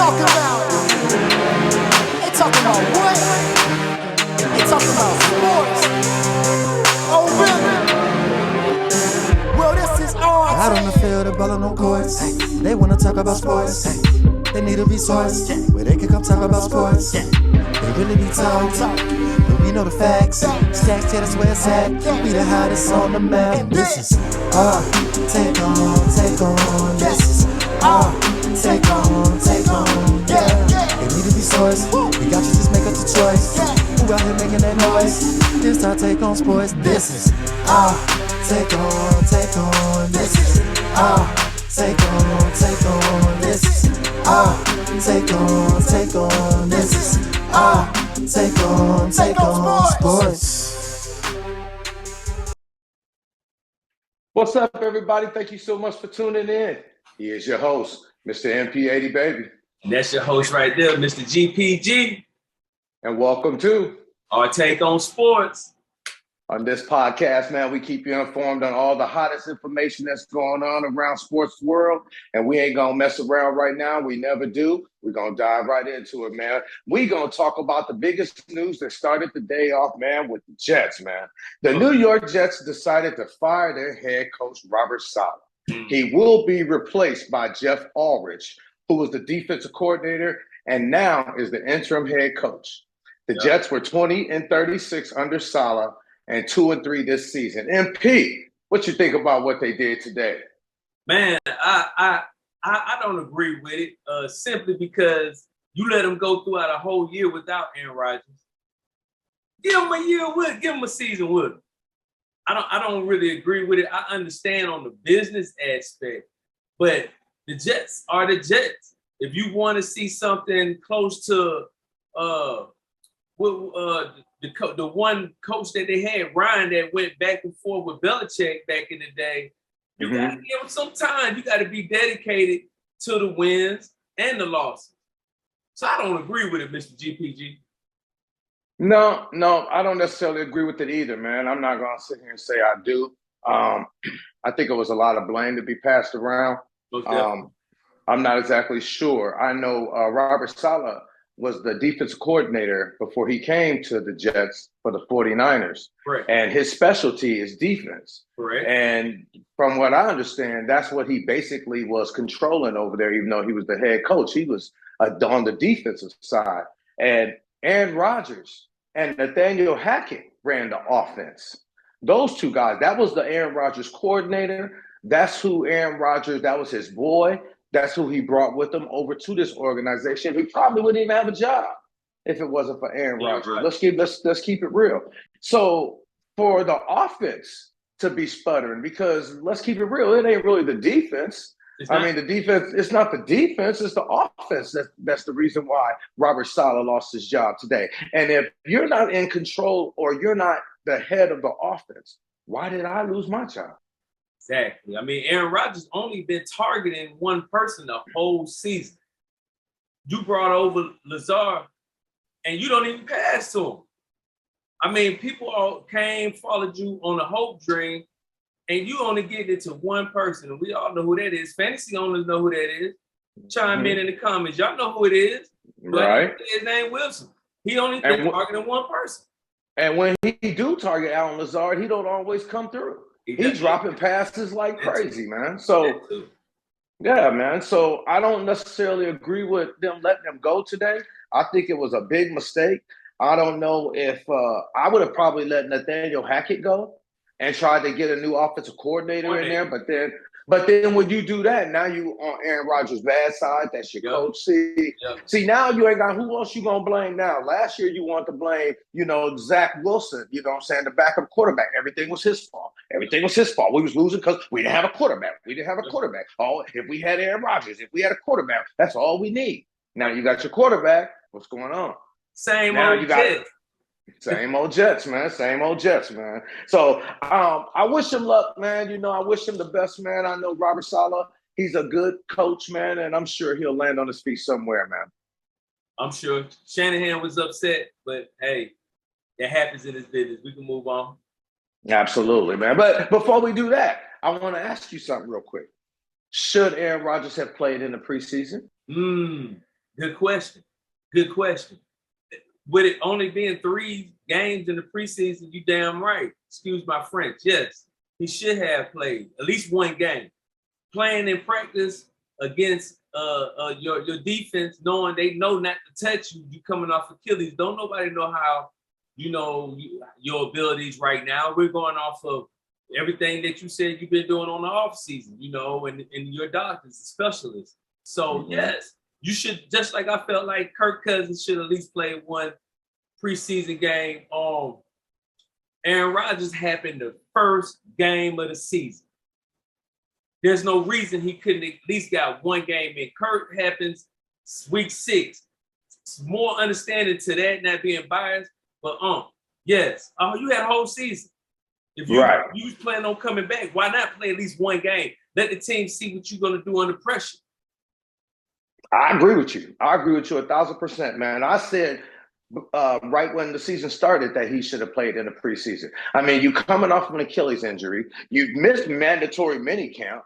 talking about? They talking about what? They talking about sports. Oh, really? Well, this is all. Out on the field, the ball on no courts. They wanna talk about sports. They need a resource where they can come talk about sports. They really be talked, but we know the facts. Stacks, yeah, that's where it's at. We the hottest on the map. This is our take on. This is our take on. Yeah, they need a resource. We got you, just make up the choice. Who out here making that noise? This our take on sports. This is our take on. This is our take on. This is our take on. This is our take on sports. What's up, everybody? Thank you so much for tuning in. Here's your host, Mr. MP80Baby. And that's your host right there, Mr. GPG. And welcome to Our Take on Sports. On this podcast, man, we keep you informed on all the hottest information that's going on around sports world. And we ain't going to mess around right now. We never do. We're going to dive right into it, man. We're going to talk about the biggest news that started the day off, man, with the Jets, man. The New York Jets decided to fire their head coach, Robert Saleh. He will be replaced by Jeff Ulrich, who was the defensive coordinator and now is the interim head coach. The Jets were 20-36 under Saleh and 2-3 this season. MP, what you think about what they did today? Man, I don't agree with it, simply because you let them go throughout a whole year without Aaron Rodgers. Give them a year with him. Give them a season with him. I don't really agree with it. I understand on the business aspect, but the Jets are the Jets. If you want to see something close to the one coach that they had, Ryan, that went back and forth with Belichick back in the day, you got to give him some time. You got to be dedicated to the wins and the losses. So I don't agree with it, Mr. GPG. No, I don't necessarily agree with it either, man. I'm not going to sit here and say I do. I think it was a lot of blame to be passed around. I'm not exactly sure. I know Robert Saleh was the defensive coordinator before he came to the Jets for the 49ers. Correct. And his specialty is defense. Correct. And from what I understand, that's what he basically was controlling over there, even though he was the head coach. He was on the defensive side. And Aaron Rodgers and Nathaniel Hackett ran the offense. Those two guys, that was the Aaron Rodgers coordinator. That's who Aaron Rodgers, that was his boy. That's who he brought with him over to this organization. He probably wouldn't even have a job if it wasn't for Aaron Rodgers. Right. Let's keep it real. So for the offense to be sputtering, because let's keep it real, it ain't really the defense. I mean, the defense, it's not the defense, it's the offense. That's the reason why Robert Saleh lost his job today. And if you're not in control or you're not the head of the offense, why did I lose my job? Exactly. I mean, Aaron Rodgers only been targeting one person the whole season. You brought over Lazard, and you don't even pass to him. I mean, people all followed you on the hope dream, and you only get it to one person. And we all know who that is. Fantasy owners know who that is. Chime in the comments. Y'all know who it is. Right. His name Wilson. He only been targeting one person. And when he do target Alan Lazard, he don't always come through. He's dropping passes like crazy, man. So, yeah, man. So I don't necessarily agree with them letting them go today. I think it was a big mistake. I don't know if I would have probably let Nathaniel Hackett go and tried to get a new offensive coordinator in there. But then when you do that, now you on Aaron Rodgers' bad side. That's your coach. See, now you ain't got, who else you gonna blame now? Last year you want to blame, Zach Wilson, you know what I'm saying, the backup quarterback. Everything was his fault. We was losing because we didn't have a quarterback. Oh, if we had Aaron Rodgers, if we had a quarterback, that's all we need. Now you got your quarterback. What's going on? Same old Jets, man. So I wish him luck, man. I wish him the best, man. I know Robert Saleh, he's a good coach, man, and I'm sure he'll land on his feet somewhere, man. I'm sure Shanahan was upset, but hey, it happens in his business. We can move on. Absolutely, man. But before we do that, I want to ask you something real quick. Should Aaron Rodgers have played in the preseason? Good question. Good question. With it only being 3 games in the preseason, you damn right. Excuse my French. Yes, he should have played at least 1 game. Playing in practice against your defense, knowing they know not to touch you, you coming off Achilles. Don't nobody know how, you know, your abilities right now. We're going off of everything that you said you've been doing on the off season, you know, and your doctors, specialists. So yes, you should, just like I felt like Kirk Cousins should at least play 1 preseason game. Aaron Rodgers happened the first game of the season. There's no reason he couldn't at least got 1 game in. Kirk happens week 6. It's more understanding to that, not being biased. But yes, you had a whole season. If you was planning on coming back, why not play at least 1 game? Let the team see what you're gonna do under pressure. I agree with you. I agree with you 1,000%, man. I said right when the season started that he should have played in the preseason. I mean, you coming off of an Achilles injury, you missed mandatory minicamp.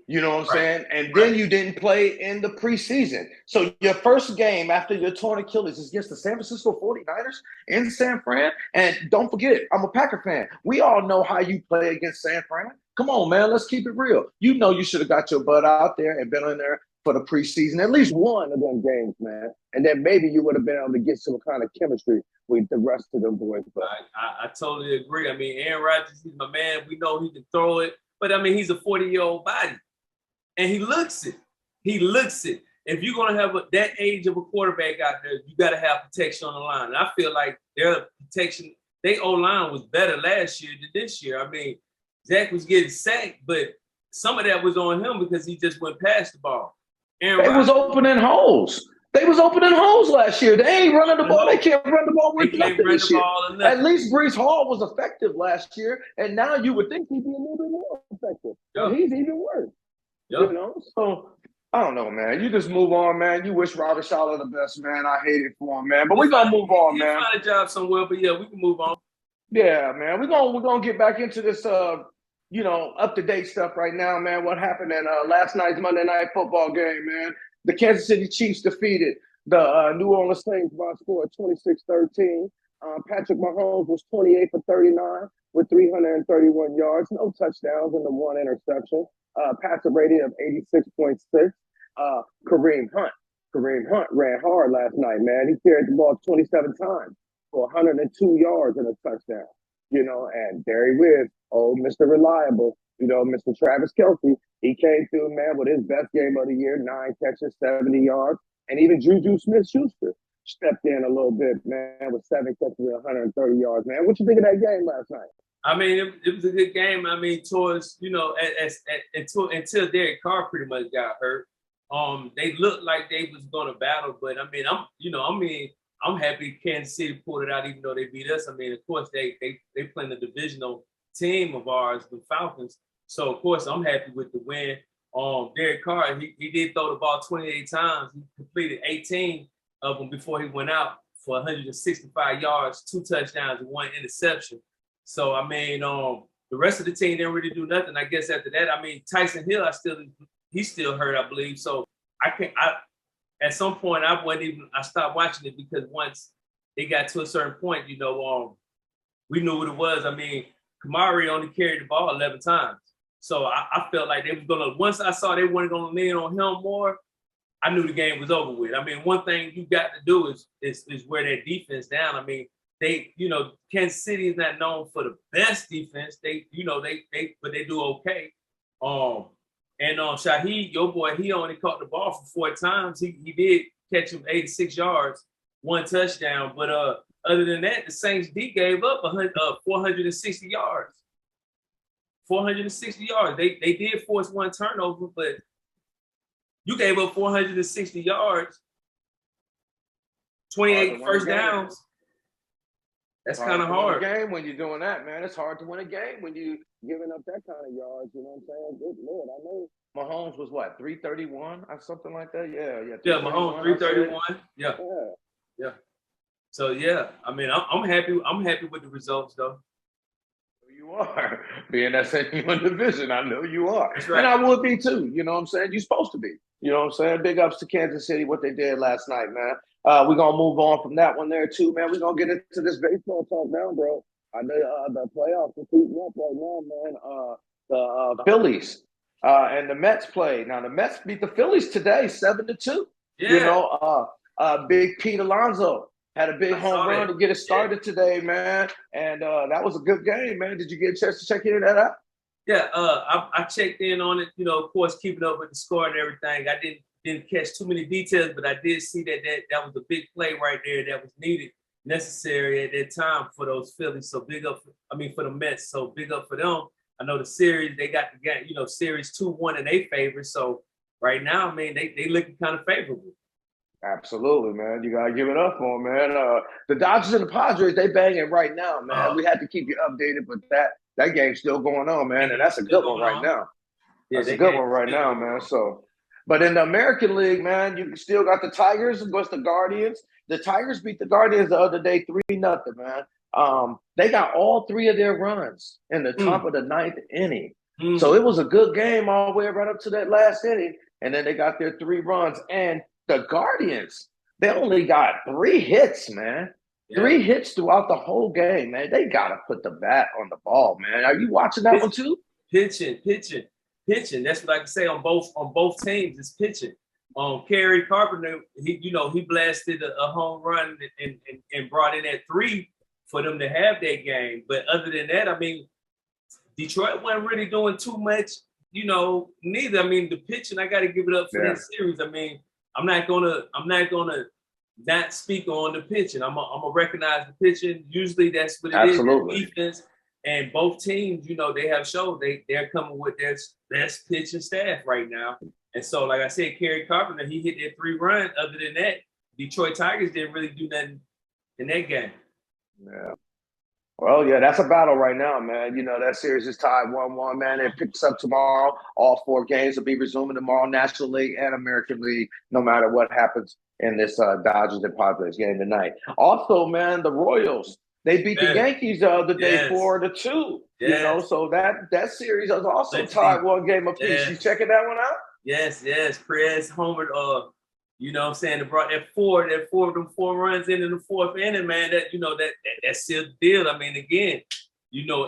You know what I'm saying? And then you didn't play in the preseason. So your first game after your torn Achilles is against the San Francisco 49ers in San Fran. And don't forget, I'm a Packer fan. We all know how you play against San Fran. Come on, man, let's keep it real. You know you should have got your butt out there and been in there for the preseason, at least 1 of them games, man. And then maybe you would have been able to get some kind of chemistry with the rest of them boys. But I totally agree. I mean, Aaron Rodgers, he's my man. We know he can throw it. But, I mean, he's a 40-year-old body. And he looks it. He looks it. If you're going to have that age of a quarterback out there, you got to have protection on the line. And I feel like their protection, their O-line was better last year than this year. I mean, Zach was getting sacked, but some of that was on him because he just went past the ball. They was opening holes. They was opening holes last year. They ain't running the ball. They can't run the ball with nothing this year. At least Breece Hall was effective last year, and now you would think he'd be a little bit more effective. But he's even worse. You know, so I don't know, man. You just move on, man. You wish Robert Saleh the best, man. I hate it for him, man. But we're gonna move on, man. Find a job somewhere, but yeah, we can move on. Yeah, man. We're gonna get back into this you know, up-to-date stuff right now, man. What happened in last night's Monday Night Football game, man. The Kansas City Chiefs defeated the New Orleans Saints by a score of 26-13. Patrick Mahomes was 28 for 39 with 331 yards, no touchdowns, and the 1 interception. Passer rating of 86.6. Kareem Hunt ran hard last night, man. He carried the ball 27 times for 102 yards and a touchdown. You know, and there he is, old Mr. Reliable, you know, Mr. Travis Kelce. He came through, man, with his best game of the year, 9 catches, 70 yards. And even Juju Smith-Schuster stepped in a little bit, man, with 7 catches and 130 yards, man. What you think of that game last night? I mean, it was a good game. I mean, towards, you know, until Derek Carr pretty much got hurt. They looked like they was going to battle, but I mean, I'm happy Kansas City pulled it out, even though they beat us. I mean, of course, they playing the divisional team of ours, the Falcons. So of course, I'm happy with the win. Derek Carr, he did throw the ball 28 times. He completed 18 of them before he went out for 165 yards, 2 touchdowns, and 1 interception. So, I mean, the rest of the team didn't really do nothing. I guess after that, I mean, Tyson Hill, he's still hurt, I believe. So at some point, I stopped watching it because once it got to a certain point, you know, we knew what it was. I mean, Kamari only carried the ball 11 times. So I felt like they was gonna, once I saw they weren't gonna lean on him more, I knew the game was over with. I mean, one thing you got to do is wear that defense down. I mean, they, you know, Kansas City is not known for the best defense. They, you know, but they do okay. And Shaheed, your boy, he only caught the ball for 4 times. He did catch him 86 yards, 1 touchdown. But other than that, the Saints D gave up 460 yards. 460 yards. They did force 1 turnover, but you gave up 460 yards, 28 first downs. That's kind of hard. Game when you're doing that, man. It's hard to win a game when you giving up that kind of yards. You know what I'm saying? Good Lord, I know Mahomes was what, 331 or something like that. Yeah, Mahomes 331. Yeah. So yeah, I mean, I'm happy. I'm happy with the results, though. You are, being that's in your division. I know you are, That's right. And I would be too. You know what I'm saying? You're supposed to be. You know what I'm saying? Big ups to Kansas City, what they did last night, man. We're going to move on from that one there, too, man. We're going to get into this baseball talk now, bro. I know the playoffs are heating up right now, man. The Phillies and the Mets played. Now, the Mets beat the Phillies today, 7-2. Yeah. You know, Big Pete Alonso had a big home run to get it started today, man. And that was a good game, man. Did you get a chance to check any of that out? Yeah, I checked in on it, you know, of course, keeping up with the score and everything. I didn't catch too many details, but I did see that was a big play right there that was needed, necessary at that time for those Phillies. So big up, for the Mets. So big up for them. I know the series, they got the game, you know, series 2-1 in their favor. So right now, I mean, they looking kind of favorable. Absolutely, man. You gotta give it up for them, man. The Dodgers and the Padres, they banging right now, man. We had to keep you updated, but that game's still going on, man, and that's a good one right now. Yeah, that's a good one right now, man. So, but in the American League, man, you still got the Tigers against the Guardians. The Tigers beat the Guardians the other day 3-0, man. They got all three of their runs in the top of the ninth inning. So it was a good game all the way right up to that last inning, and then they got their 3 runs. And the Guardians, they only got 3 hits, man. Yeah. 3 hits throughout the whole game, man. They got to put the bat on the ball, man. Are you watching that one too? Pitching. That's what I can say on both teams is pitching. Kerry Carpenter, he blasted a home run and brought in that 3 for them to have that game. But other than that, I mean, Detroit wasn't really doing too much, neither. I mean, the pitching, I got to give it up for that series. I mean, I'm not gonna not speak on the pitching. I'm gonna recognize the pitching. Usually that's what it is. Defense, and both teams, they have showed they're coming with their best pitching staff right now. And so, like I said, Kerry Carpenter, he hit that 3 run. Other than that, Detroit Tigers didn't really do nothing in that game. Yeah. Well, yeah, that's a battle right now, man. That series is tied 1-1, man. It picks up tomorrow. All 4 games will be resuming tomorrow, National League and American League, no matter what happens in this Dodgers and Padres game tonight. Also, man, the Royals, they beat the Yankees the other day 4-2. So that series is also tied 1 game apiece. You checking that one out? Yes. Perez homered, they brought that 4 runs in the 4th inning, man. That sealed the deal. I mean, again,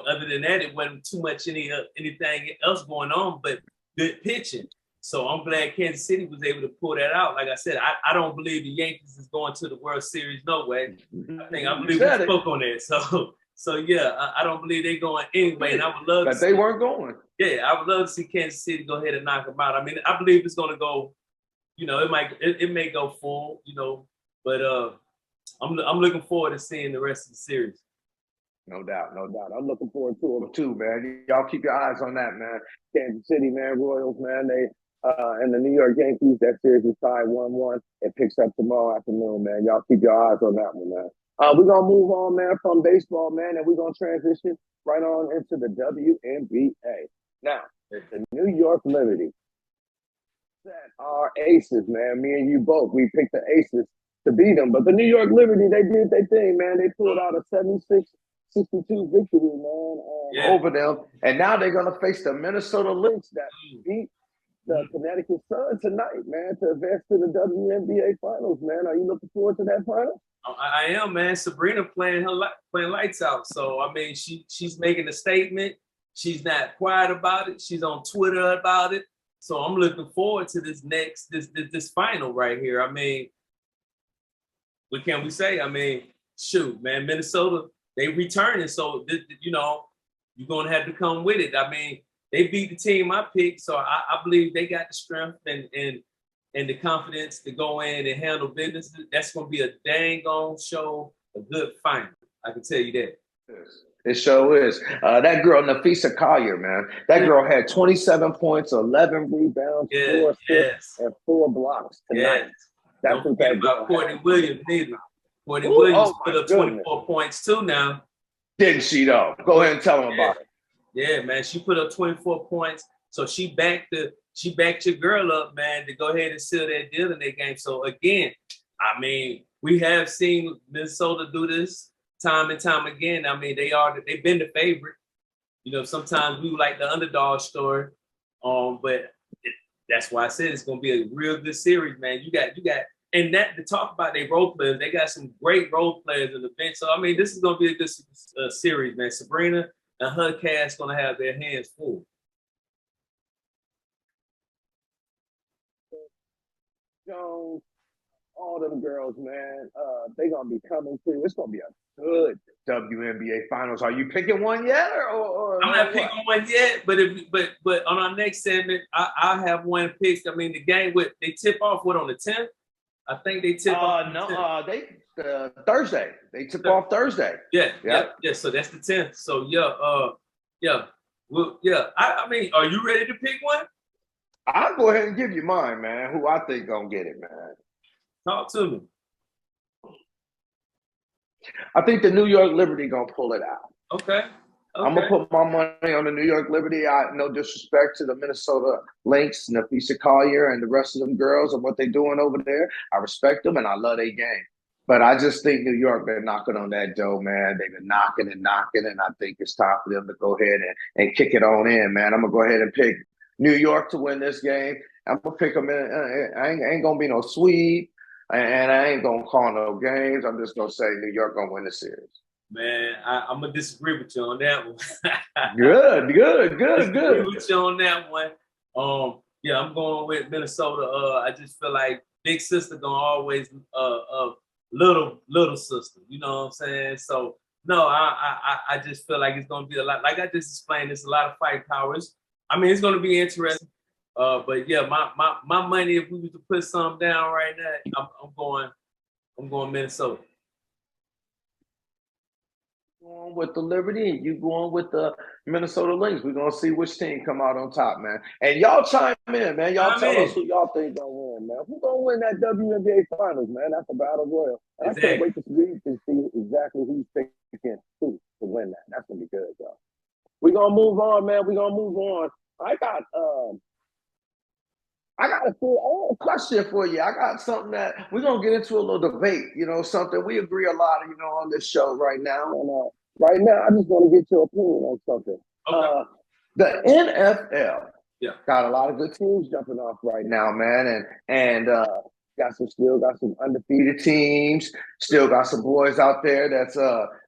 other than that, it wasn't too much anything else going on, but good pitching. So I'm glad Kansas City was able to pull that out. Like I said, I don't believe the Yankees is going to the World Series, no way. I believe we spoke on that. So yeah, I don't believe they're going anyway. And I would love that they weren't going. Yeah, I would love to see Kansas City go ahead and knock them out. I mean, I believe it's going to go. It may go full, but I'm looking forward to seeing the rest of the series. No doubt. I'm looking forward to them too, man. Y'all keep your eyes on that, man. Kansas City, man, Royals, man. They and the New York Yankees, that series is tied 1-1. It picks up tomorrow afternoon, man. Y'all keep your eyes on that one, man. We're gonna move on, man, from baseball, man, and we're gonna transition right on into the WNBA. Now, the New York Liberty. Our aces, man. Me and you both. We picked the aces to beat them. But the New York Liberty, they did their thing, man. They pulled out a 76-62 victory, man, over them. And now they're going to face the Minnesota Lynx that beat the Connecticut Sun tonight, man, to advance to the WNBA Finals, man. Are you looking forward to that final? I am, man. Sabrina playing lights out. So, I mean, she's making a statement. She's not quiet about it. She's on Twitter about it. So I'm looking forward to this final right here. I mean, what can we say? I mean, shoot, man, Minnesota, they returning. So, you're going to have to come with it. I mean, they beat the team I picked. So I believe they got the strength and the confidence to go in and handle business. That's going to be a dang on show, a good final. I can tell you that. Yes. It sure is. That girl, Nafisa Collier, man. That girl had 27 points, 11 rebounds, 4 assists, and 4 blocks tonight. Yes. That's what that girl Courtney Williams neither. Courtney Williams put up 24 points too now. Didn't she though? Go ahead and tell them about it. Yeah, man. She put up 24 points. So she backed your girl up, man, to go ahead and seal that deal in that game. So again, I mean, we have seen Minnesota do this time and time again. I mean, they've been the favorite. Sometimes we like the underdog story. But that's why I said it's gonna be a real good series, man. You got, and that to talk about their role players, they got some great role players in the bench. So I mean, this is gonna be a good series, man. Sabrina and her cast gonna have their hands full. Jones, all them girls, man, they gonna be coming through. It's gonna be a good WNBA finals. Are you picking one yet, or I'm not picking one yet, but on our next segment, I have one picked. I mean, the game they tip off on the 10th. I think they tip off. No, Thursday. They tip off Thursday. Yeah. So that's the 10th. So yeah. Well, yeah. I mean, are you ready to pick one? I'll go ahead and give you mine, man. Who I think gonna get it, man. Talk to me. I think the New York Liberty gonna pull it out. Okay. I'm gonna put my money on the New York Liberty. No disrespect to the Minnesota Lynx, Nafisa Collier, and the rest of them girls and what they're doing over there. I respect them and I love their game. But I just think New York been knocking on that door, man. They've been knocking, and I think it's time for them to go ahead and kick it on in, man. I'm gonna go ahead and pick New York to win this game. I'm gonna pick them in. I ain't gonna be no sweep, and I ain't gonna call no games. I'm just gonna say New York gonna win the series. Man, I'm gonna disagree with you on that one. Good. Disagree with you on that one. Yeah, I'm going with Minnesota. I just feel like big sister gonna always little sister. You know what I'm saying? So no, I just feel like it's gonna be a lot. Like I just explained, there's a lot of fight powers. I mean, it's gonna be interesting. But yeah, my money, if we were to put some down right now, I'm going Minnesota. Going with the Liberty and you going with the Minnesota Lynx. We're gonna see which team come out on top, man. And y'all chime in, man. Y'all tell us who y'all think gonna win, man. Who's gonna win that WNBA finals, man? That's a battle royal. And exactly. I can't wait to see exactly who's picking who to win that. That's gonna be good, y'all. We're gonna move on, man. We're gonna move on. I got a question for you. I got something that we're gonna get into a little debate. You know, something we agree a lot, you know, on this show right now. And right now, I just want to get your opinion on something. Okay. The NFL got a lot of good teams jumping off right now, man, and still got some undefeated teams. Still got some boys out there that's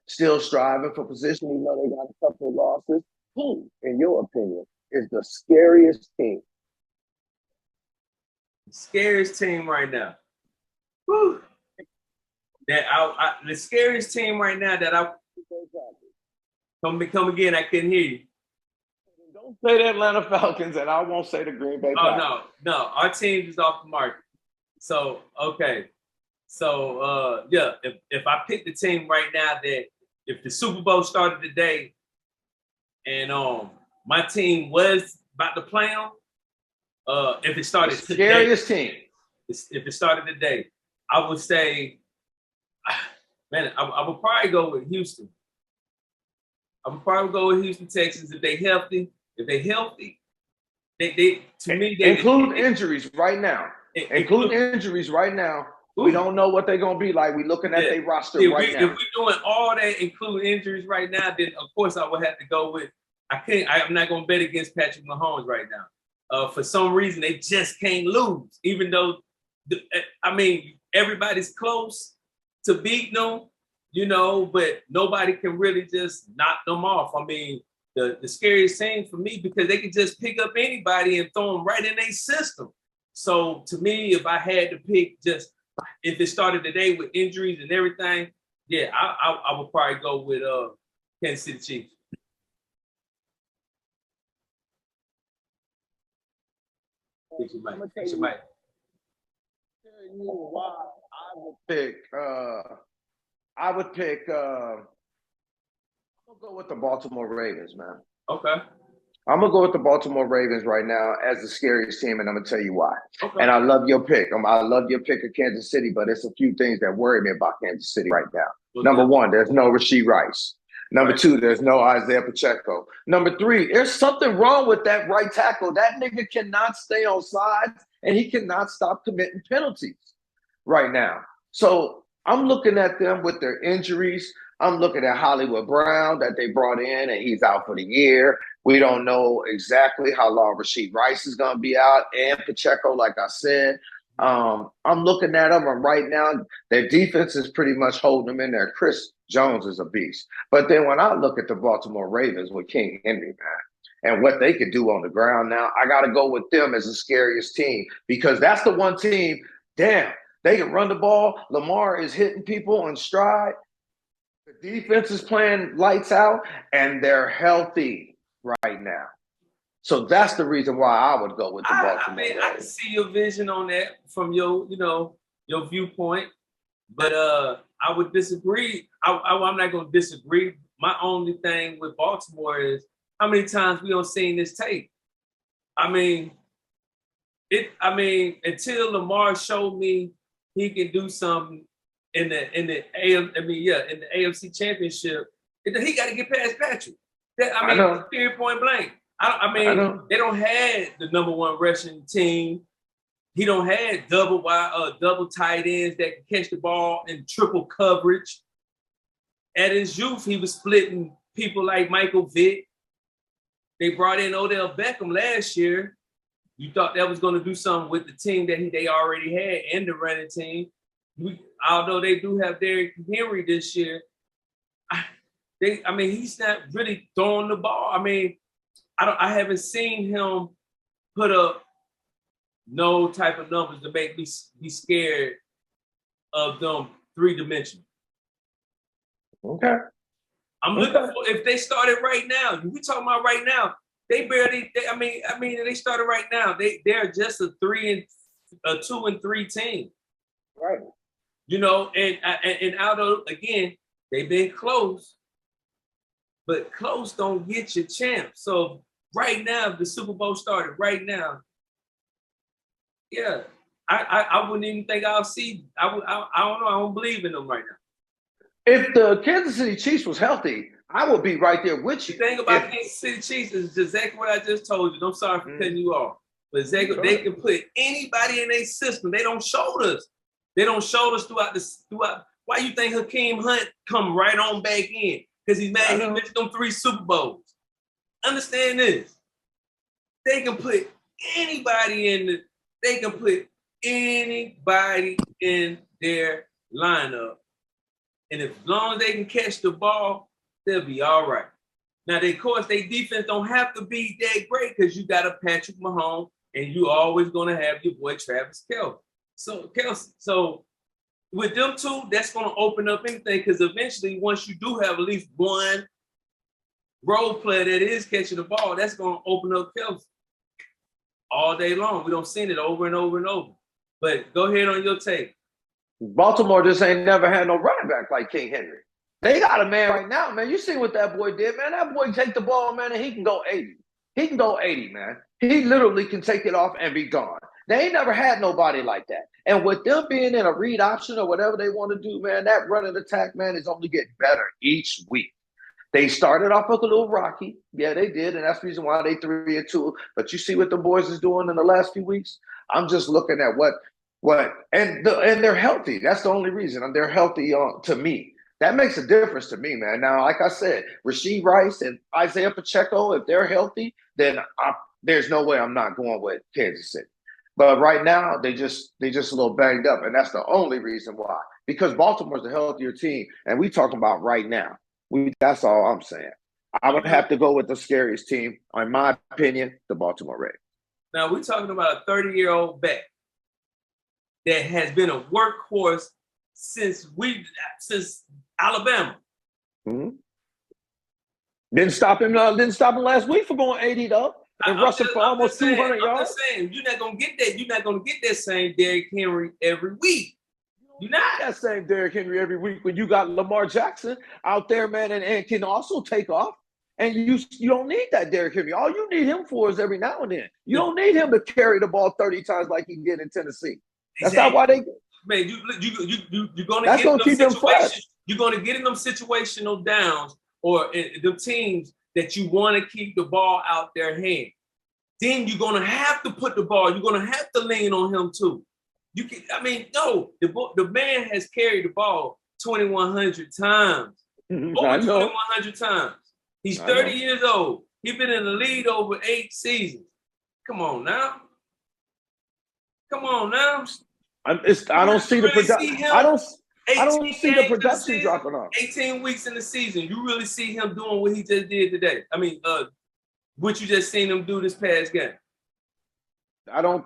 still striving for position. You know, they got a couple of losses. Who, in your opinion, is the scariest team? Scariest team right now. Whew. The scariest team right now that I come again. I couldn't hear you. Don't say the Atlanta Falcons, and I won't say the Green Bay Packers. Oh no, our team is off the market. So okay, so yeah, if I pick the team right now that if the Super Bowl started today, and my team was about to play on. If it started the scariest today, team. If it started today, I would say, man, I would probably go with Houston. I would probably go with Houston, Texas. If they're healthy, they to me they include injuries right now. Include injuries right now. Ooh. We don't know what they're gonna be like. We're looking at their roster right now. If we're doing all that, include injuries right now, then of course I would have to go with. I'm not gonna bet against Patrick Mahomes right now. For some reason, they just can't lose, even though, I mean, everybody's close to beating them, you know, but nobody can really just knock them off. I mean, the scariest thing for me, because they can just pick up anybody and throw them right in their system. So to me, if I had to pick if it started today with injuries and everything, yeah, I would probably go with Kansas City Chiefs. I'm gonna tell you why I would pick. I'm gonna go with the Baltimore Ravens, man. Okay. I'm gonna go with the Baltimore Ravens right now as the scariest team, and I'm gonna tell you why. Okay. And I love your pick. I love your pick of Kansas City, but there's a few things that worry me about Kansas City right now. Okay. Number one, there's no Rashee Rice. Number two, there's no Isaiah Pacheco. Number three, there's something wrong with that right tackle. That nigga cannot stay on sides, and he cannot stop committing penalties right now. So I'm looking at them with their injuries. I'm looking at Hollywood Brown that they brought in, and he's out for the year. We don't know exactly how long Rashid Rice is going to be out, and Pacheco, like I said. I'm looking at them, and right now their defense is pretty much holding them in there. Chris Jones is a beast. But then when I look at the Baltimore Ravens with King Henry, man, and what they could do on the ground now, I got to go with them as the scariest team, because that's the one team, damn, they can run the ball. Lamar is hitting people in stride. The defense is playing lights out, and they're healthy right now. So that's the reason why I would go with the Baltimore Ravens. I can see your vision on that from your, your viewpoint, but I would disagree. I'm not going to disagree. My only thing with Baltimore is how many times we don't seen this tape. Until Lamar showed me he can do something in the AFC Championship, he got to get past Patrick. Period, point blank. They don't have the #1 rushing team. He don't have double tight ends that can catch the ball in triple coverage. At his youth, he was splitting people like Michael Vick. They brought in Odell Beckham last year. You thought that was going to do something with the team that they already had and the running team. Although they do have Derrick Henry this year, he's not really throwing the ball. I haven't seen him put up no type of numbers to make me be scared of them three-dimensional. Okay. I'm looking for, if they started right now, we talking about right now, they started right now. They're just a 2-3 team. Right. And although, again, they've been close, but close don't get you champs. So right now, if the Super Bowl started right now, yeah, I wouldn't even think I'll see. I don't know. I don't believe in them right now. If the Kansas City Chiefs was healthy, I would be right there with you. The thing about Kansas City Chiefs is exactly what I just told you. I'm sorry for cutting you off. But they can put anybody in their system. They don't show us. They don't show us throughout. Why you think Hakeem Hunt come right on back in? Because he's mad he missed them 3 Super Bowls. Understand this. They can put anybody in their lineup. And as long as they can catch the ball, they'll be all right. Now, of course, their defense don't have to be that great because you got a Patrick Mahomes and you always going to have your boy Travis Kelce. So with them two, that's going to open up anything because eventually, once you do have at least one role player that is catching the ball, that's going to open up Kelce all day long. We don't see it over and over and over. But go ahead on your take. Baltimore just ain't never had no running back like King Henry. They got a man right now, man. You see what that boy did, man. That boy take the ball, man, and he can go 80. He can go 80, man. He literally can take it off and be gone. They ain't never had nobody like that. And with them being in a read option or whatever they want to do, man, that running attack, man, is only getting better each week. They started off with a little rocky. Yeah, they did, and that's the reason why they 3-2. But you see what the boys is doing in the last few weeks? I'm just looking at and they're healthy. That's the only reason. And they're healthy to me. That makes a difference to me, man. Now, like I said, Rashid Rice and Isaiah Pacheco, if they're healthy, then there's no way I'm not going with Kansas City. But right now, they just a little banged up, and that's the only reason why. Because Baltimore's a healthier team, and we talking about right now. That's all I'm saying. I would have to go with the scariest team, in my opinion, the Baltimore Ravens. Now, we're talking about a 30-year-old back that has been a workhorse since Alabama. Mm-hmm. Didn't stop him last week for going 80 though, and rushing for almost 200 yards. I'm just saying, you're not gonna get that. You're not gonna get that same Derrick Henry every week. You're not that same Derrick Henry every week when you got Lamar Jackson out there, man, and can also take off. And you don't need that Derrick Henry. All you need him for is every now and then. You don't need him to carry the ball 30 times like he did in Tennessee. That's not why they. Man, you're gonna that's get gonna keep them fresh. You're gonna get in them situational downs or the teams that you want to keep the ball out their hand. Then you're gonna have to put the ball. You're gonna have to lean on him too. You can. The man has carried the ball 2,100 times. I Over know. 2,100 times. He's I 30 know. years old. He's been in the league over 8 seasons. Come on now. Come on now. I don't see the production. I don't see the production dropping off. 18 weeks in the season. You really see him doing what he just did today. I mean, what you just seen him do this past game.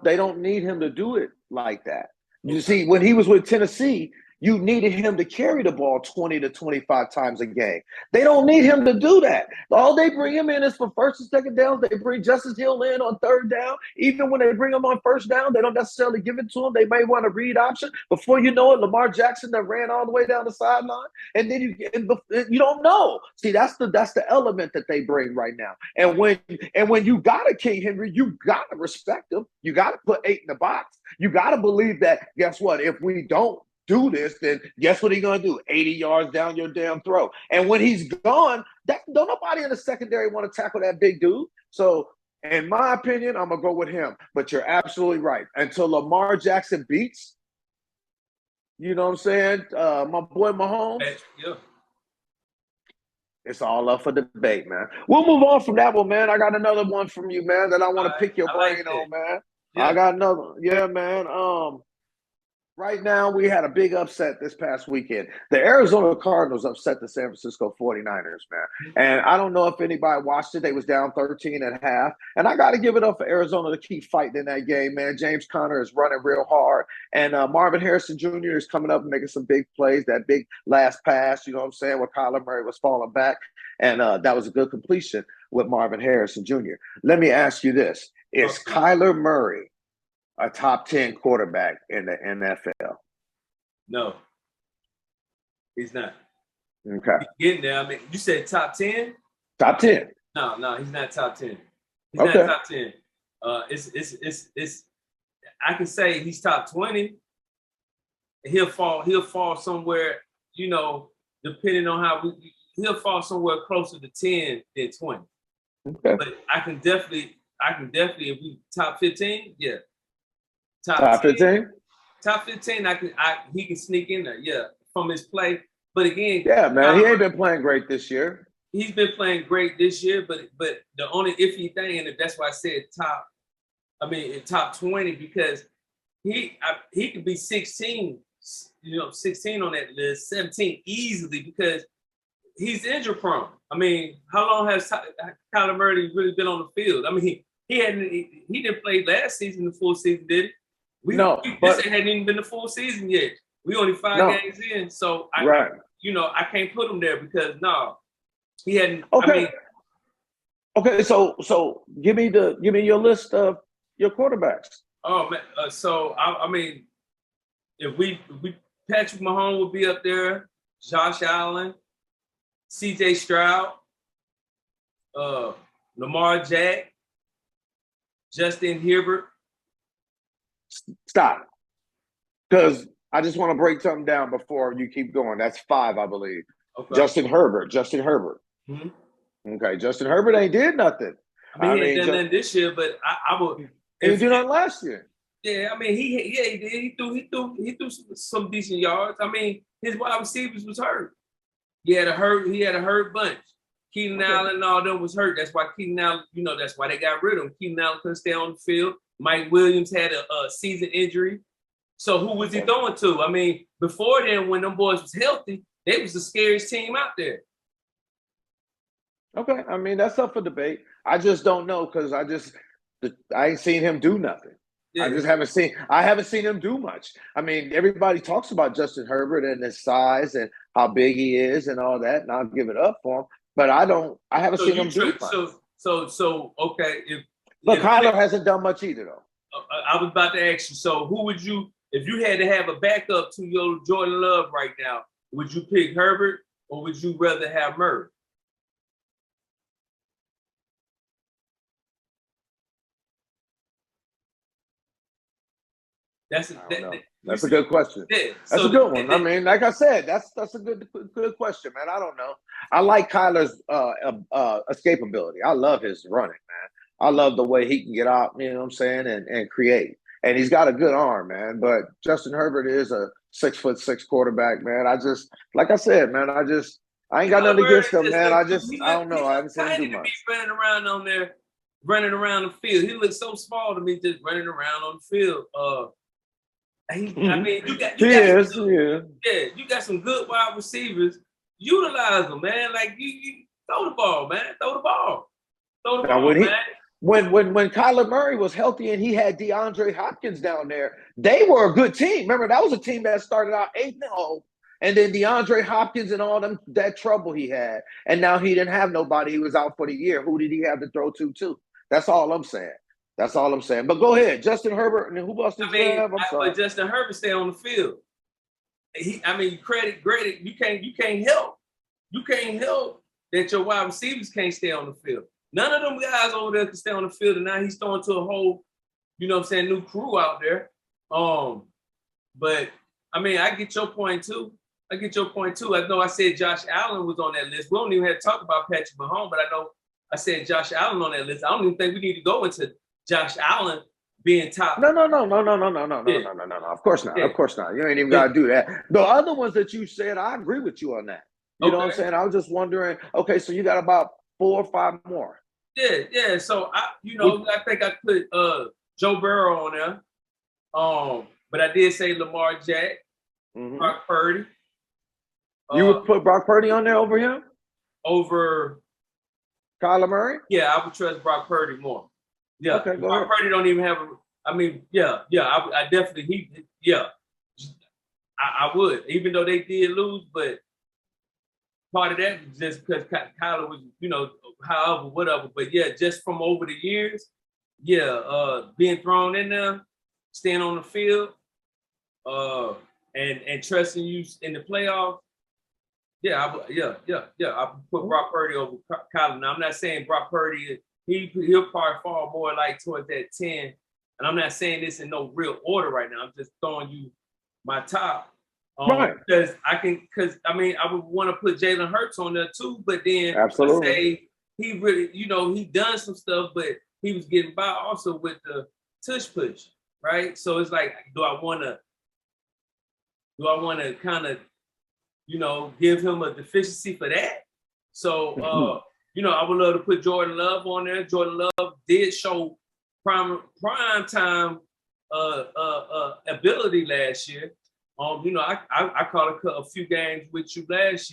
They don't need him to do it like that. You see, when he was with Tennessee, you needed him to carry the ball 20 to 25 times a game. They don't need him to do that. All they bring him in is for first and second downs. They bring Justice Hill in on third down. Even when they bring him on first down, they don't necessarily give it to him. They may want a read option. Before you know it, Lamar Jackson that ran all the way down the sideline, and then you don't know. See, that's the element that they bring right now. And when you got a King Henry, you got to respect him. You got to put 8 in the box. You got to believe that. Guess what? If we don't do this, then guess what he's gonna do? 80 yards down your damn throat. And when he's gone, don't nobody in the secondary want to tackle that big dude. So, in my opinion, I'm gonna go with him. But you're absolutely right. Until Lamar Jackson beats, you know what I'm saying, my boy Mahomes. Yeah. It's all up for debate, man. We'll move on from that one, man. I got another one from you, man, that I want to pick your brain on, man. Yeah. I got another. Yeah, man. Right now, we had a big upset this past weekend. The Arizona Cardinals upset the San Francisco 49ers, man. And I don't know if anybody watched it. They was down 13 at half. And I got to give it up for Arizona to keep fighting in that game, man. James Conner is running real hard. And Marvin Harrison Jr. is coming up and making some big plays. That big last pass, you know what I'm saying, where KYLER Murray was falling back. And that was a good completion with Marvin Harrison Jr. Let me ask you this. Is KYLER Murray a top 10 quarterback in the NFL? No, he's not. Okay. He's getting there. I mean, you said top 10? Top 10. No, he's not top 10. He's not top 10. It's I can say he's top 20. He'll fall somewhere, you know, depending on how he'll fall somewhere closer to 10 than 20. Okay. But I can definitely if we top 15, yeah. Top 15? Top 15, he can sneak in there, yeah, from his play. But again, yeah, man, he ain't been playing great this year. He's been playing great this year, but the only iffy thing, and that's why I said top 20, because he could be 16, 16 on that list, 17 easily, because he's injury prone. I mean, how long has KYLER Murray really been on the field? I mean, he didn't play last season, the full season, did he? This hadn't even been the full season yet. We only 5 games in, so I can't put him there because he hadn't. Okay. So give me your list of your quarterbacks. Oh man, I mean, if we Patrick Mahomes would be up there, Josh Allen, C.J. Stroud, Lamar Jack, Justin Herbert. Stop. Because I just want to break something down before you keep going. That's 5, I believe. Okay. Justin Herbert. Mm-hmm. Okay, Justin Herbert ain't did nothing. I mean, he ain't done nothing this year, but I would. He didn't do nothing last year. Yeah, I mean, he did. He threw some decent yards. I mean, his wide receivers was hurt. He had a hurt bunch. Keenan Allen and all them was hurt. That's why Keenan Allen, that's why they got rid of him. Keenan Allen couldn't stay on the field. Mike Williams had a season injury. So who was he throwing to? I mean, before then, when them boys was healthy, they was the scariest team out there. Okay, I mean, that's up for debate. I just don't know because I ain't seen him do nothing. Yeah. I haven't seen him do much. I mean, everybody talks about Justin Herbert and his size and how big he is and all that, and I'll give it up for him. But I haven't seen him do much. So okay, But KYLER hasn't done much either, though. I was about to ask you. So, who would you, if you had to have a backup to your Jordan Love right now, would you pick Herbert or would you rather have Murray? That's a good question. Yeah, that's a good one. I mean, like I said, that's a good question, man. I don't know. I like KYLER's escapability. I love his running, man. I love the way he can get out, you know what I'm saying, and create. And he's got a good arm, man. But Justin Herbert is a 6'6" quarterback, man. Like I said, man, I ain't got Kyler nothing Murray against him, just man. look, I don't know. I haven't seen him tiny do to be much. running around on there, running around the field. He looks so small to me, just running around on the field. I mean, you got He some is. yeah, you got some good wide receivers. Utilize them, man. Like you throw the ball, man. Throw the ball. Throw the Now, ball, man. when Kyler Murray was healthy and he had DeAndre Hopkins down there, they were a good team. Remember, that was a team that started out 8-0, and then DeAndre Hopkins and all them that trouble he had, and now he didn't have nobody. He was out for the year. Who did he have to throw to? Too. That's all I'm saying. That's all I'm saying. But go ahead, Justin Herbert, and who else did you have? I'm sorry. But Justin Herbert stay on the field. Credit. You can't help. You can't help that your wide receivers can't stay on the field. None of them guys over there can stay on the field, and now he's throwing to a whole, new crew out there. But I mean, I get your point too. I know I said Josh Allen was on that list. We don't even have to talk about Patrick Mahomes, but I know I said Josh Allen on that list. I don't even think we need to go into Josh Allen being top. No. Of course not. Yeah. Of course not. You ain't even got to do that. The other ones that you said, I agree with you on that. You know what I'm saying? I was just wondering, okay, so you got about 4 or 5 more. Yeah. So I think I put Joe Burrow on there. But I did say Lamar Jack, Brock Purdy. You would put Brock Purdy on there over him? Over Kyler Murray? Yeah, I would trust Brock Purdy more. Yeah. Okay, Brock Purdy don't even have I definitely I would, even though they did lose, but part of that was just because Kyler was, however, whatever. But yeah, just from over the years, being thrown in there, staying on the field, and trusting you in the playoffs. I put Brock Purdy over Kyler. Now I'm not saying Brock Purdy, he'll probably fall more like towards that 10. And I'm not saying this in no real order right now. I'm just throwing you my top. Right. Because I would want to put Jalen Hurts on there too, but then absolutely, say he really, he done some stuff, but he was getting by also with the tush push, right? So it's like, do I want to kind of, give him a deficiency for that? So, I would love to put Jordan Love on there. Jordan Love did show prime time ability last year. I caught a few games with you last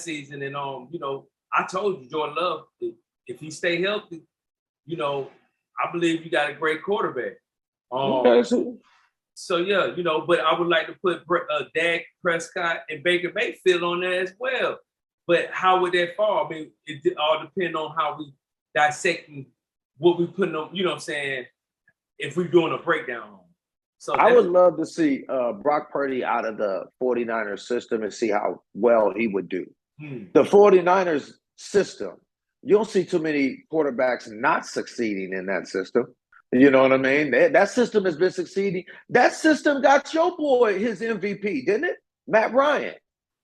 season, and I told you Jordan Love, if he stay healthy, I believe you got a great quarterback. So yeah, but I would like to put Dak Prescott and Baker Mayfield on there as well. But how would that fall? I mean, it all depends on how we dissecting what we putting on. You know what I'm saying? If we're doing a breakdown. So I would love to see Brock Purdy out of the 49ers system and see how well he would do. The 49ers system, you don't see too many quarterbacks not succeeding in that system. You know what I mean? That system has been succeeding. That system got your boy his MVP, didn't it? Matt Ryan.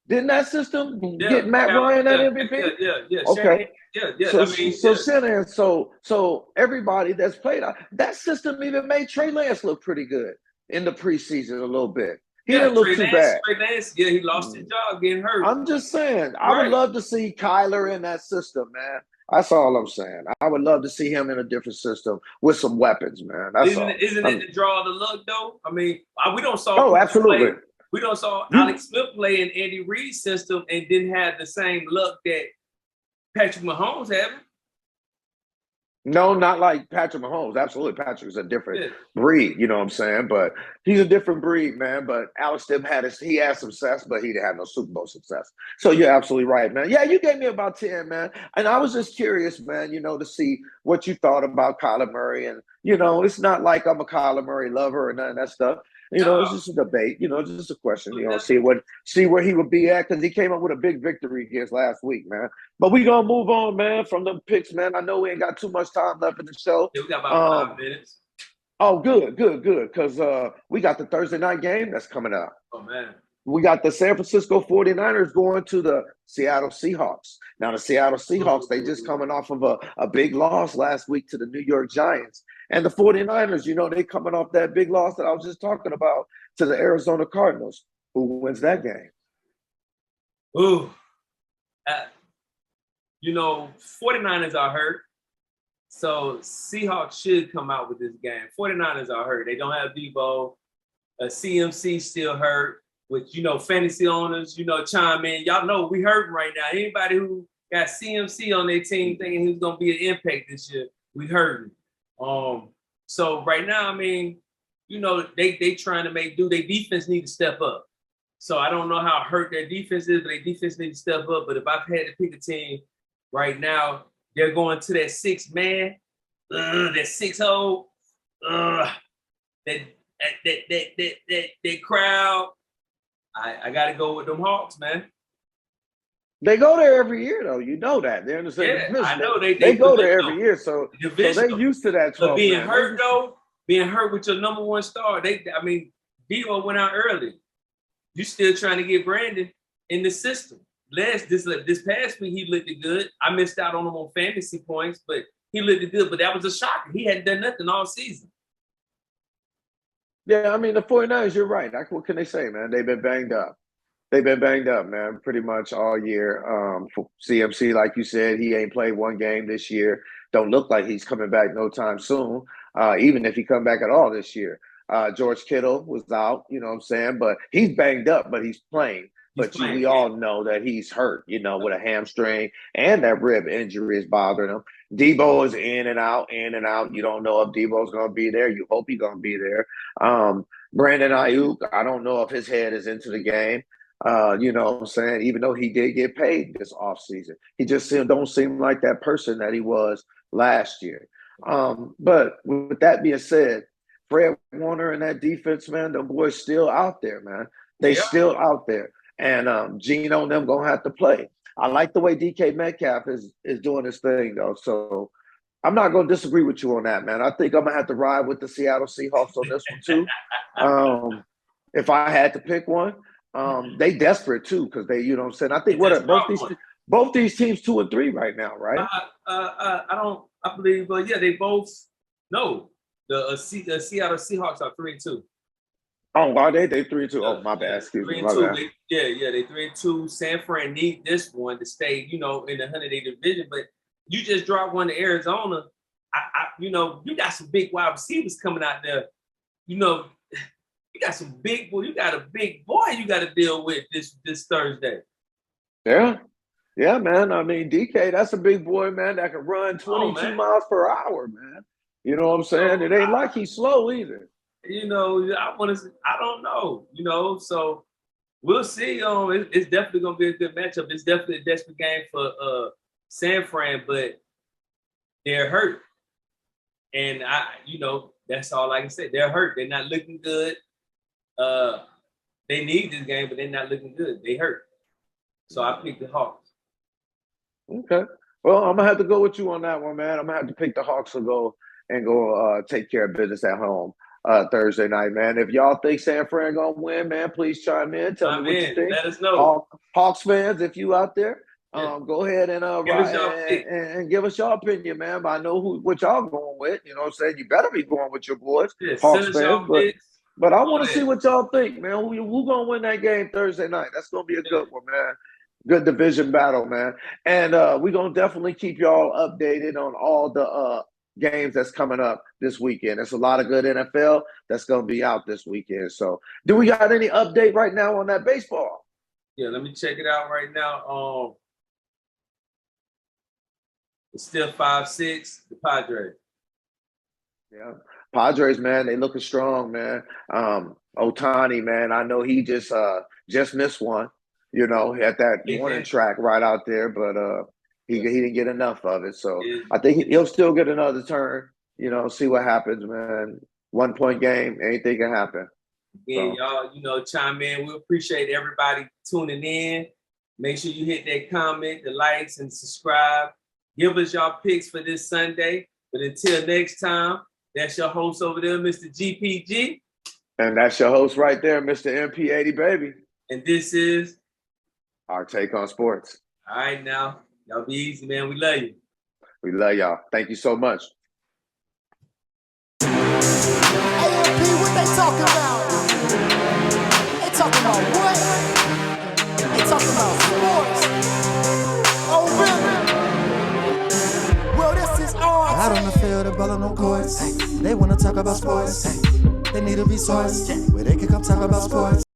Didn't that system get Matt Ryan that MVP? Yeah. Okay. Shanahan, So everybody that's played out, that system even made Trey Lance look pretty good in the preseason a little bit. He didn't look too bad. Trey Lance, he lost his job getting hurt. I'm just saying, I would love to see KYLER in that system, man. That's all I'm saying. I would love to see him in a different system with some weapons, man. Isn't it the draw of the luck, though? I mean, we don't saw. Oh, absolutely. We don't saw Alex Smith play in Andy Reid's system and didn't have the same luck that Patrick Mahomes had. No, not like Patrick Mahomes. Absolutely. Patrick's a different breed, you know what I'm saying? But he's a different breed, man. But Alex Smith had success, but he didn't have no Super Bowl success. So you're absolutely right, man. Yeah, you gave me about 10, man. And I was just curious, man, to see what you thought about Kyler Murray. And, it's not like I'm a Kyler Murray lover or none of that stuff. It's just a debate, just a question, see where he would be at, because he came up with a big victory against last week, man. But we gonna move on, man, from the picks, man. I know we ain't got too much time left in the show. Yeah, we got about 5 minutes. Oh, good, because we got the Thursday night game that's coming up. Oh, man. We got the San Francisco 49ers going to the Seattle Seahawks. Now, the Seattle Seahawks, they just coming off of a big loss last week to the New York Giants. And the 49ers, they coming off that big loss that I was just talking about to the Arizona Cardinals. Who wins that game? Ooh. You know, 49ers are hurt. So Seahawks should come out with this game. 49ers are hurt. They don't have Debo. CMC still hurt. Which, you know, fantasy owners, you know, chime in. Y'all know we hurting right now. Anybody who got CMC on their team thinking he's going to be an impact this year, we hurting. So right now, I mean, you know, they trying to make do. Their defense need to step up. So I don't know how hurt their defense is, but their defense need to step up. But if I've had to pick a team right now, they're going to that 6-man, that 6-hole, that crowd. I got to go with them Hawks, man. They go there every year, though. You know that. They're in the same division. I know they go there every year, so they used to that 12. But being hurt, though, being hurt with your number one star, I mean, Debo went out early. You still trying to get Brandon in the system. This past week, he looked good. I missed out on him on fantasy points, but he looked good. But that was a shocker. He hadn't done nothing all season. Yeah, I mean, the 49ers, you're right. What can they say, man? They've been banged up. They've been banged up, man, pretty much all year. For CMC, like you said, he ain't played one game this year. Don't look like he's coming back no time soon, even if he come back at all this year. George Kittle was out, you know what I'm saying? But he's banged up, but he's playing. We all know that he's hurt, you know, with a hamstring, and that rib injury is bothering him. Debo is in and out. You don't know if Debo's going to be there. You hope he's going to be there. Brandon Ayuk, I don't know if his head is into the game. You know what I'm saying? Even though he did get paid this offseason, he just don't seem like that person that he was last year. But with that being said, Fred Warner and that defense, man, the boys still out there, man. They still out there. And Geno and them going to have to play. I like the way DK Metcalf is doing his thing, though. So I'm not going to disagree with you on that, man. I think I'm going to have to ride with the Seattle Seahawks on this one, too. If I had to pick one. They desperate too, because they, you know what I'm saying? I think both these teams 2-3 right now, right? I believe, but yeah, they both the Seattle Seahawks are 3-2. Oh, are they? They 3-2. Oh, my bad. Excuse me. My bad. They 3-2. San Fran need this one to stay, you know, in the 100-day division. But you just dropped one to Arizona. You know, you got some big wide receivers coming out there. You know, you got some big boy. You got a big boy you got to deal with this Thursday. Yeah, man. I mean, DK, that's a big boy, man, that can run 22 miles per hour, man. You know what I'm saying? It ain't like he's slow either. You know, I don't know. You know, so we'll see. It's definitely gonna be a good matchup. It's definitely a desperate game for San Fran, but they're hurt, and you know, that's all I can say. They're hurt. They're not looking good. They need this game, but they're not looking good. They hurt. So I picked the Hawks. Okay. Well, I'm gonna have to go with you on that one, man. I'm gonna have to pick the Hawks to go take care of business at home Thursday night, man. If y'all think San Fran gonna win, man, please chime in. Tell me what you think. Let us know. Hawks fans, if you out there, go ahead and give us your opinion, man. I know what y'all going with. You know what I'm saying? You better be going with your boys, Hawks fans. But I want to see what y'all think, man. Who going to win that game Thursday night? That's going to be a good one, man. Good division battle, man. And we're going to definitely keep y'all updated on all the games that's coming up this weekend. There's a lot of good NFL that's going to be out this weekend. So do we got any update right now on that baseball? Yeah, let me check it out right now. It's still 5-6, the Padres. Yeah. Padres, man, they looking strong, man. Ohtani, man, I know he just missed one, you know, at that warning track right out there, but he didn't get enough of it. So I think he'll still get another turn, you know, see what happens, man. 1-point game, anything can happen. Again, y'all, you know, chime in. We appreciate everybody tuning in. Make sure you hit that comment, the likes, and subscribe. Give us y'all picks for this Sunday. But until next time, that's your host over there, Mr. GPG. And that's your host right there, Mr. MP80Baby. And this is our take on sports. All right, now. Y'all be easy, man. We love you. We love y'all. Thank you so much. AMP, what they talking about? They talking about what? talking about sports. Oh, really? Well, this is all. Out on the field, the ball on them courts. They wanna talk about sports. They need a resource where they can come talk about sports.